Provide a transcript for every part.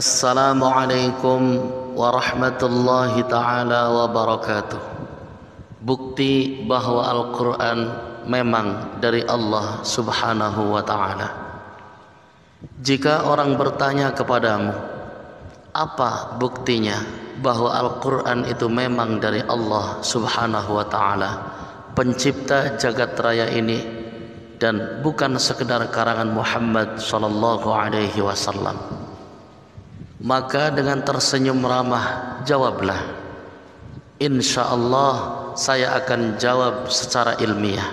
Assalamualaikum warahmatullahi ta'ala wabarakatuh. Bukti bahwa Al-Quran memang dari Allah subhanahu wa ta'ala. Jika orang bertanya kepadamu, apa buktinya bahwa Al-Quran itu memang dari Allah subhanahu wa ta'ala, pencipta jagat raya ini, dan bukan sekedar karangan Muhammad sallallahu alaihi wasallam, maka dengan tersenyum ramah jawablah, insyaallah saya akan jawab secara ilmiah.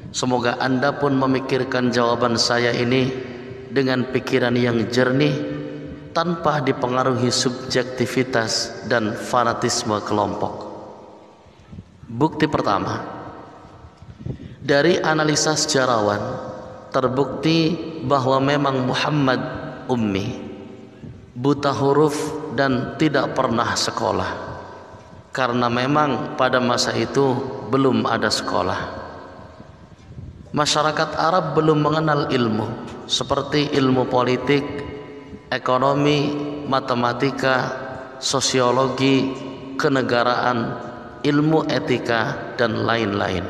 Semoga Anda pun memikirkan jawaban saya ini dengan pikiran yang jernih, tanpa dipengaruhi subjektivitas dan fanatisme kelompok. Bukti pertama, dari analisa sejarawan terbukti bahwa memang Muhammad ummi, buta huruf dan tidak pernah sekolah, karena memang pada masa itu belum ada sekolah. Masyarakat Arab belum mengenal ilmu seperti ilmu politik, ekonomi, matematika, sosiologi, kenegaraan, ilmu etika, dan lain-lain.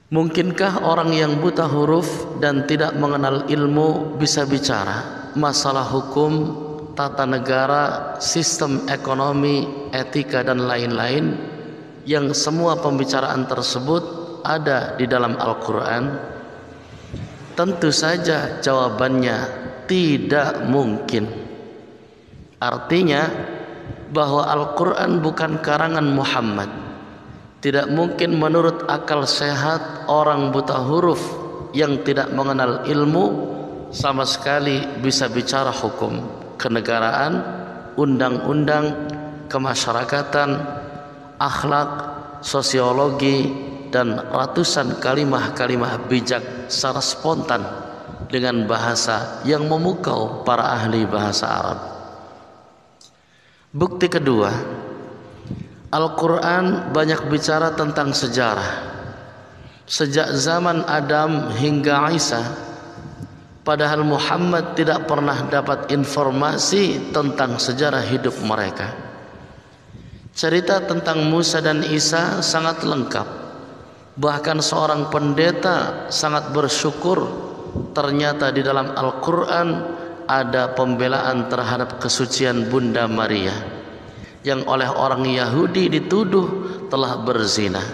Mungkinkah orang yang buta huruf dan tidak mengenal ilmu bisa bicara masalah hukum, tata negara, sistem ekonomi, etika, dan lain-lain, yang semua pembicaraan tersebut ada di dalam Al-Quran? Tentu saja jawabannya tidak mungkin. Artinya bahwa Al-Quran bukan karangan Muhammad. Tidak mungkin menurut akal sehat orang buta huruf yang tidak mengenal ilmu sama sekali bisa bicara hukum, kenegaraan, undang-undang, kemasyarakatan, akhlak, sosiologi, dan ratusan kalimah-kalimah bijak secara spontan dengan bahasa yang memukau para ahli bahasa Arab. Bukti kedua, Al-Quran banyak bicara tentang sejarah sejak zaman Adam hingga Isa, padahal Muhammad tidak pernah dapat informasi tentang sejarah hidup mereka. Cerita tentang Musa dan Isa sangat lengkap. Bahkan seorang pendeta sangat bersyukur ternyata di dalam Al-Quran ada pembelaan terhadap kesucian Bunda Maria yang oleh orang Yahudi dituduh telah berzina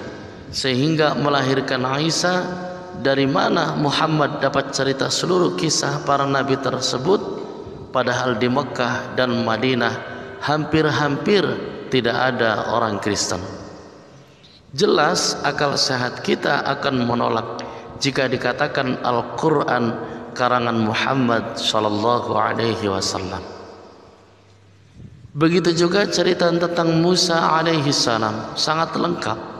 sehingga melahirkan Isa. Dari mana Muhammad dapat cerita seluruh kisah para nabi tersebut, padahal di Mekah dan Madinah hampir-hampir tidak ada orang Kristen? Jelas akal sehat kita akan menolak jika dikatakan Al-Quran karangan Muhammad sallallahu alaihi wasallam. Begitu juga cerita tentang Musa alaihi salam sangat lengkap,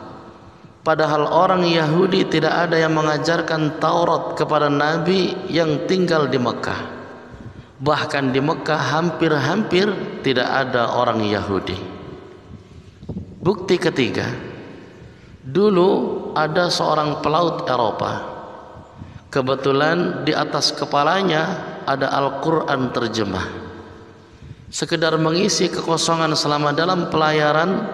padahal orang Yahudi tidak ada yang mengajarkan Taurat kepada Nabi yang tinggal di Mekah. Bahkan di Mekah hampir-hampir tidak ada orang Yahudi. Bukti ketiga, dulu ada seorang pelaut Eropa. Kebetulan di atas kepalanya ada Al-Quran terjemah. Sekedar mengisi kekosongan selama dalam pelayaran,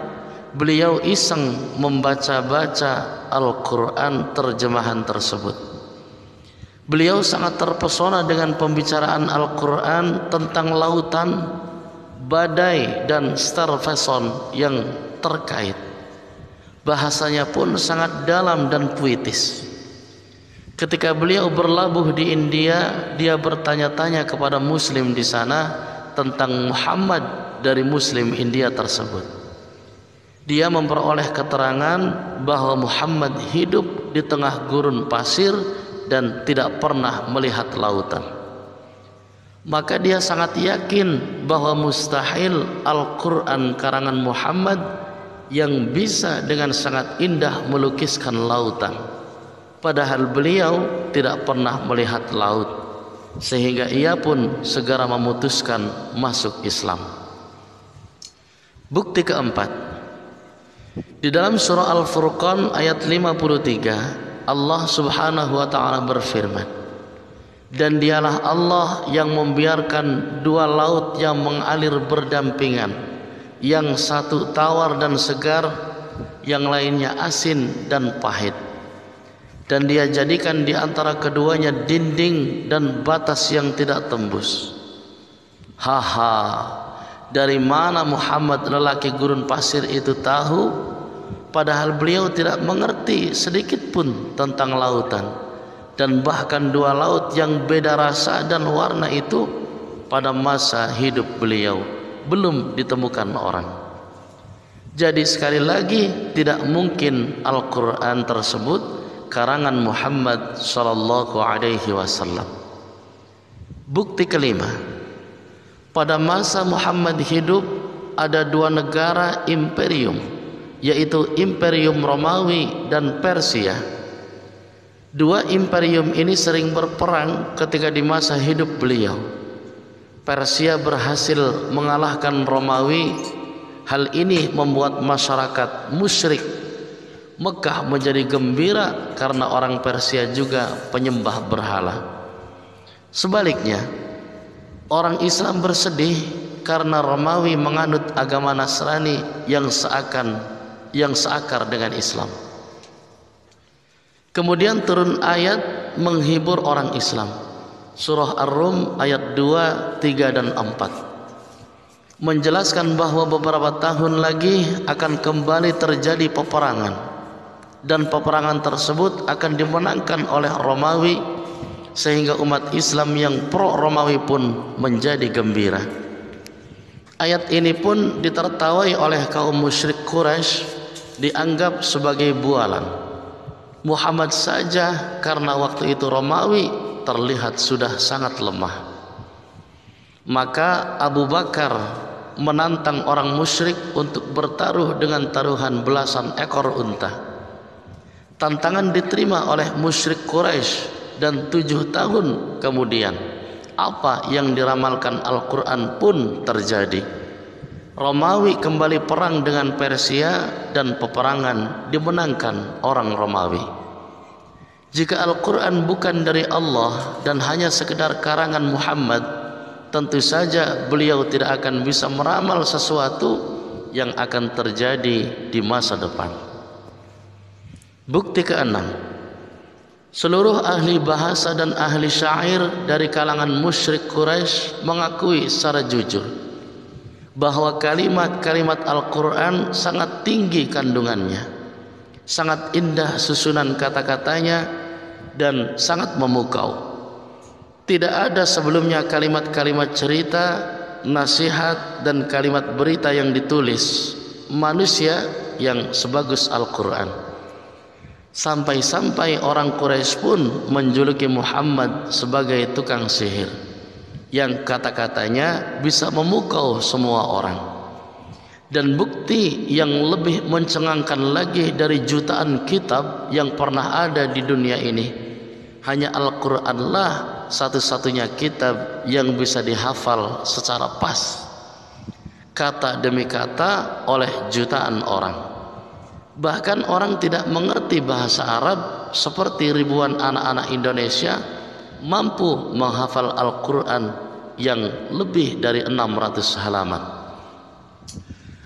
beliau iseng membaca-baca Al-Quran terjemahan tersebut. Beliau sangat terpesona dengan pembicaraan Al-Quran tentang lautan, badai, dan starvation yang terkait. Bahasanya pun sangat dalam dan puitis. Ketika beliau berlabuh di India, dia bertanya-tanya kepada Muslim di sana tentang Muhammad dari Muslim India tersebut. Dia memperoleh keterangan bahwa Muhammad hidup di tengah gurun pasir dan tidak pernah melihat lautan. Maka dia sangat yakin bahwa mustahil Al-Quran karangan Muhammad yang bisa dengan sangat indah melukiskan lautan, padahal beliau tidak pernah melihat laut, sehingga ia pun segera memutuskan masuk Islam. Bukti keempat, di dalam surah Al-Furqan ayat 53, Allah subhanahu wa ta'ala berfirman, Dan dialah Allah yang membiarkan dua laut yang mengalir berdampingan, yang satu tawar dan segar, yang lainnya asin dan pahit. Dan Dia jadikan di antara keduanya dinding dan batas yang tidak tembus. Haha, dari mana Muhammad lelaki gurun pasir itu tahu? Padahal beliau tidak mengerti sedikit pun tentang lautan. Dan bahkan dua laut yang beda rasa dan warna itu pada masa hidup beliau belum ditemukan orang. Jadi sekali lagi tidak mungkin Al-Quran tersebut karangan Muhammad sallallahu alaihi wasallam. Bukti kelima, pada masa Muhammad hidup ada dua negara imperium, yaitu Imperium Romawi dan Persia. Dua imperium ini sering berperang ketika di masa hidup beliau. Persia berhasil mengalahkan Romawi. Hal ini membuat masyarakat musyrik Mekah menjadi gembira karena orang Persia juga penyembah berhala. Sebaliknya, orang Islam bersedih karena Romawi menganut agama Nasrani yang seakar dengan Islam. Kemudian turun ayat menghibur orang Islam. Surah Ar-Rum ayat 2, 3 dan 4 menjelaskan bahwa beberapa tahun lagi akan kembali terjadi peperangan, dan peperangan tersebut akan dimenangkan oleh Romawi, sehingga umat Islam yang pro Romawi pun menjadi gembira. Ayat ini pun ditertawai oleh kaum musyrik Quraisy, dianggap sebagai bualan. Muhammad saja karena waktu itu Romawi terlihat sudah sangat lemah. Maka Abu Bakar menantang orang musyrik untuk bertaruh dengan taruhan belasan ekor unta. Tantangan diterima oleh musyrik Quraisy, dan 7 tahun kemudian apa yang diramalkan Al-Quran pun terjadi. Romawi kembali perang dengan Persia dan peperangan dimenangkan orang Romawi. Jika Al-Quran bukan dari Allah dan hanya sekedar karangan Muhammad, tentu saja beliau tidak akan bisa meramal sesuatu yang akan terjadi di masa depan. Bukti keenam, seluruh ahli bahasa dan ahli syair dari kalangan musyrik Quraisy mengakui secara jujur bahwa kalimat-kalimat Al-Quran sangat tinggi kandungannya, sangat indah susunan kata-katanya, dan sangat memukau. Tidak ada sebelumnya kalimat-kalimat cerita, nasihat, dan kalimat berita yang ditulis manusia yang sebagus Al-Quran. Sampai-sampai orang Quraisy pun menjuluki Muhammad sebagai tukang sihir, yang kata-katanya bisa memukau semua orang. Dan bukti yang lebih mencengangkan lagi dari jutaan kitab yang pernah ada di dunia ini, hanya Al-Quranlah satu-satunya kitab yang bisa dihafal secara pas, kata demi kata, oleh jutaan orang. Bahkan orang tidak mengerti bahasa Arab seperti ribuan anak-anak Indonesia mampu menghafal Al-Quran yang lebih dari 600 halaman.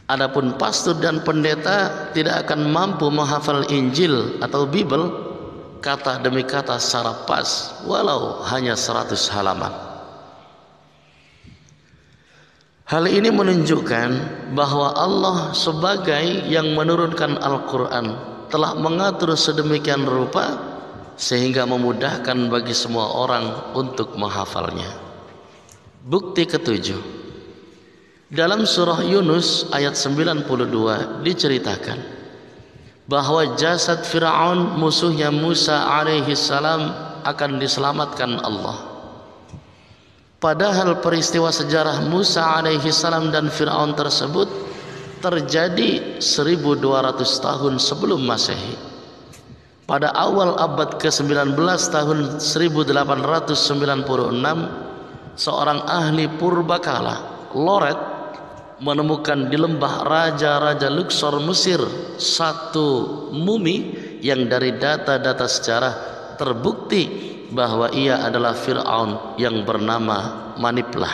Adapun pastor dan pendeta tidak akan mampu menghafal Injil atau Bible kata demi kata secara pas, walau hanya 100 halaman. Hal ini menunjukkan bahwa Allah sebagai yang menurunkan Al-Quran telah mengatur sedemikian rupa sehingga memudahkan bagi semua orang untuk menghafalnya. Bukti ketujuh, dalam surah Yunus ayat 92 diceritakan bahwa jasad Fir'aun musuhnya Musa alaihi salam akan diselamatkan Allah. Padahal peristiwa sejarah Musa alaihi salam dan Fir'aun tersebut terjadi 1200 tahun sebelum Masehi. Pada awal abad ke-19 tahun 1896, seorang ahli purbakala, Loret, menemukan di lembah Raja-Raja Luxor Mesir satu mumi yang dari data-data sejarah terbukti bahwa ia adalah Fir'aun yang bernama Maniplah.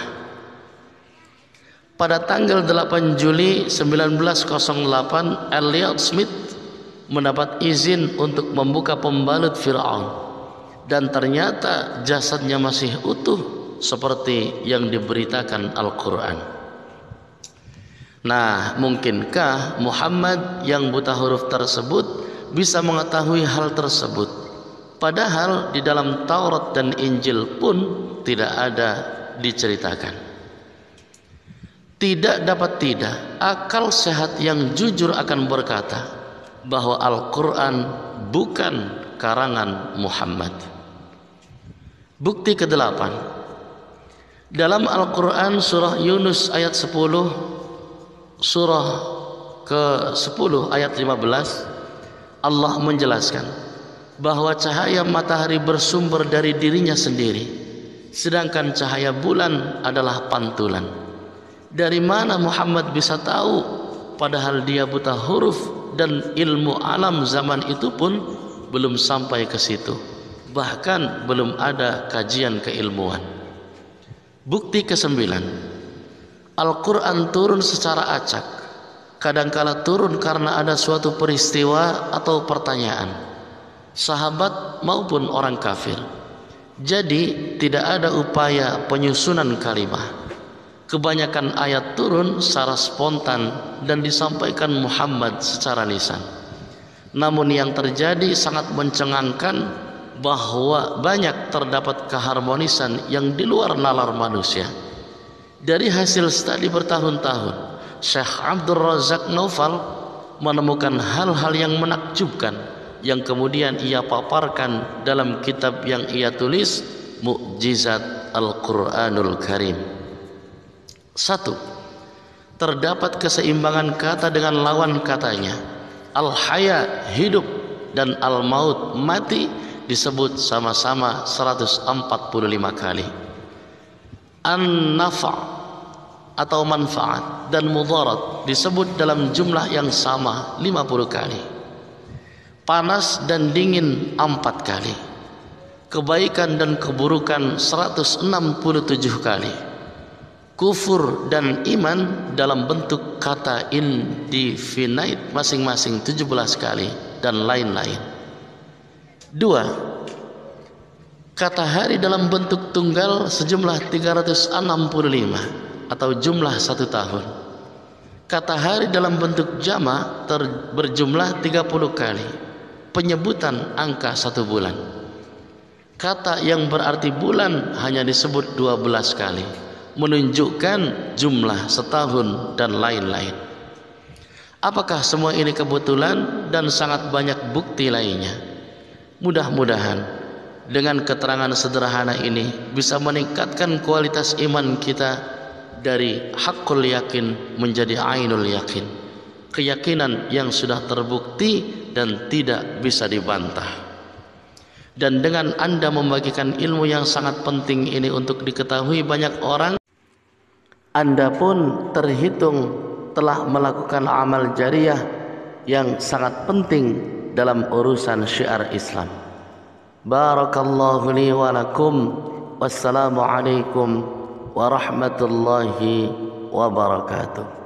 Pada tanggal 8 Juli 1908, Elliot Smith mendapat izin untuk membuka pembalut Fir'aun, dan ternyata jasadnya masih utuh seperti yang diberitakan Al-Quran. Nah, mungkinkah Muhammad yang buta huruf tersebut bisa mengetahui hal tersebut? Padahal di dalam Taurat dan Injil pun tidak ada diceritakan. Tidak dapat tidak, akal sehat yang jujur akan berkata bahwa Al-Quran bukan karangan Muhammad. Bukti ke-8, dalam Al-Quran surah Yunus ayat 10, surah ke-10 ayat 15, Allah menjelaskan bahwa cahaya matahari bersumber dari dirinya sendiri, sedangkan cahaya bulan adalah pantulan. Dari mana Muhammad bisa tahu padahal dia buta huruf dan ilmu alam zaman itu pun belum sampai ke situ, bahkan belum ada kajian keilmuan. Bukti ke-9, Al-Quran turun secara acak, kadangkala turun karena ada suatu peristiwa atau pertanyaan, sahabat maupun orang kafir. Jadi tidak ada upaya penyusunan kalimah. Kebanyakan ayat turun secara spontan dan disampaikan Muhammad secara lisan. Namun yang terjadi sangat mencengangkan bahwa banyak terdapat keharmonisan yang di luar nalar manusia. Dari hasil studi bertahun-tahun, Syekh Abdul Razak Naufal menemukan hal-hal yang menakjubkan yang kemudian ia paparkan dalam kitab yang ia tulis, Mukjizat Al-Quranul Karim. 1. Terdapat keseimbangan kata dengan lawan katanya. Al-Haya hidup dan Al-Maut mati disebut sama-sama 145 kali. An-Nafa' atau manfaat dan mudarat disebut dalam jumlah yang sama 50 kali. Panas dan dingin 4 kali. Kebaikan dan keburukan 167 kali. Kufur dan iman dalam bentuk kata indefinite masing-masing 17 kali dan lain-lain. 2. Kata hari dalam bentuk tunggal sejumlah 365 atau jumlah 1 tahun. Kata hari dalam bentuk jama berjumlah 30 kali, penyebutan angka 1 bulan. Kata yang berarti bulan hanya disebut 12 kali, menunjukkan jumlah setahun dan lain-lain. Apakah semua ini kebetulan dan sangat banyak bukti lainnya? Mudah-mudahan dengan keterangan sederhana ini bisa meningkatkan kualitas iman kita dari haqqul yakin menjadi ainul yakin, keyakinan yang sudah terbukti dan tidak bisa dibantah. Dan dengan Anda membagikan ilmu yang sangat penting ini untuk diketahui banyak orang, Anda pun terhitung telah melakukan amal jariah yang sangat penting dalam urusan syiar Islam. Barakallahu li wa lakum. Wassalamu alaikum warahmatullahi wabarakatuh.